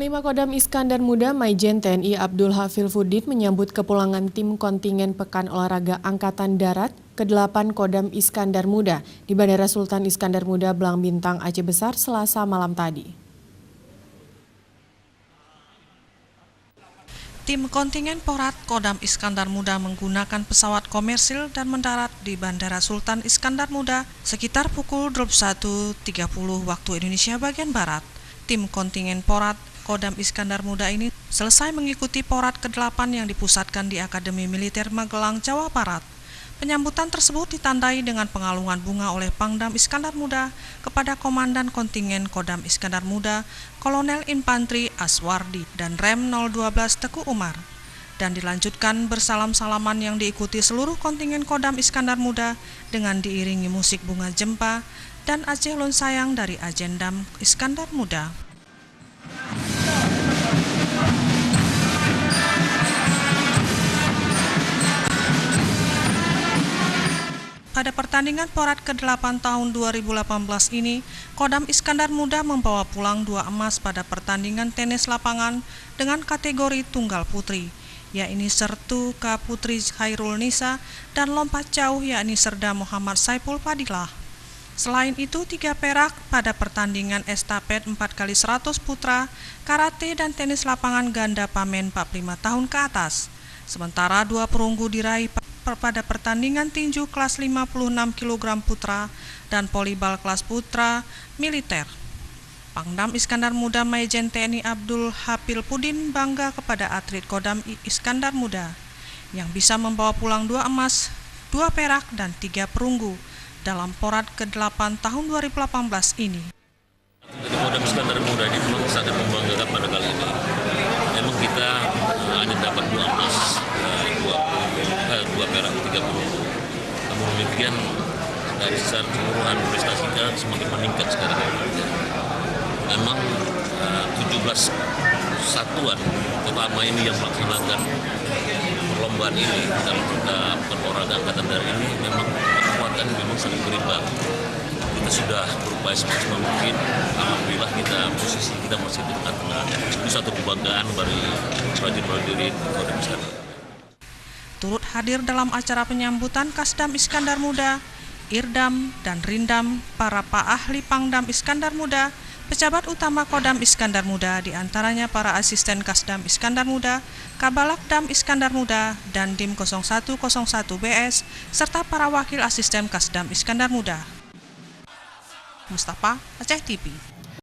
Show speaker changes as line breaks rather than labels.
Panglima Kodam Iskandar Muda Maijen TNI Abdul Hafilfuddin menyambut kepulangan tim kontingen Pekan Olahraga Angkatan Darat ke-8 Kodam Iskandar Muda di Bandara Sultan Iskandar Muda Belang Bintang, Aceh Besar, Selasa malam tadi.
Tim kontingen Porat Kodam Iskandar Muda menggunakan pesawat komersil dan mendarat di Bandara Sultan Iskandar Muda sekitar pukul 21.30 waktu Indonesia bagian Barat. Tim kontingen Porat Kodam Iskandar Muda ini selesai mengikuti Porat ke-8 yang dipusatkan di Akademi Militer Magelang, Jawa Barat. Penyambutan tersebut ditandai dengan pengalungan bunga oleh Pangdam Iskandar Muda kepada Komandan Kontingen Kodam Iskandar Muda, Kolonel Infantri Aswardi dan Rem 012 Teguh Umar. Dan dilanjutkan bersalam-salaman yang diikuti seluruh kontingen Kodam Iskandar Muda dengan diiringi musik bunga jempa dan Aceh Lon Sayang dari Ajendam Iskandar Muda. Pada pertandingan Porat ke-8 tahun 2018 ini, Kodam Iskandar Muda membawa pulang 2 emas pada pertandingan tenis lapangan dengan kategori tunggal putri, yakni Sertu K. Putri Khairul Nisa dan lompat jauh yakni Serda Muhammad Saiful Fadilah. Selain itu, 3 perak pada pertandingan estafet 4x100 putra, karate dan tenis lapangan ganda pamen 45 tahun ke atas. Sementara 2 perunggu diraih pada pertandingan tinju kelas 56 kg putra dan volleyball kelas putra militer. Pangdam Iskandar Muda Maijen TNI Abdul Hafilfuddin bangga kepada atlet Kodam Iskandar Muda yang bisa membawa pulang 2 emas, 2 perak dan 3 perunggu dalam Porat ke-8 tahun 2018 ini.
Kodam Iskandar Muda ini memang sangat membanggakan pada kali ini. Memang kita hanya dapat 2 emas, 2 perak, 3 perunggu. Namun demikian dari secara keseluruhan prestasi kita semakin meningkat sekarang. Memang 17 satuan terutama ini yang melaksanakan perlombaan ini dalam olahraga angkatan darat ini memang kekuatan memang sangat berimbang. Kita sudah berupaya semaksimal mungkin. Alhamdulillah posisi kita masih di tengah-tengah. Itu satu kebanggaan bagi prajurit-prajurit Kodam Iskandar.
Turut hadir dalam acara penyambutan Kasdam Iskandar Muda, Irdam dan Rindam, para ahli Pangdam Iskandar Muda, pejabat utama Kodam Iskandar Muda, diantaranya para asisten Kasdam Iskandar Muda, Kabalak Dam Iskandar Muda, dan Dim 0101 BS, serta para wakil asisten Kasdam Iskandar Muda. Mustafa, Aceh TV.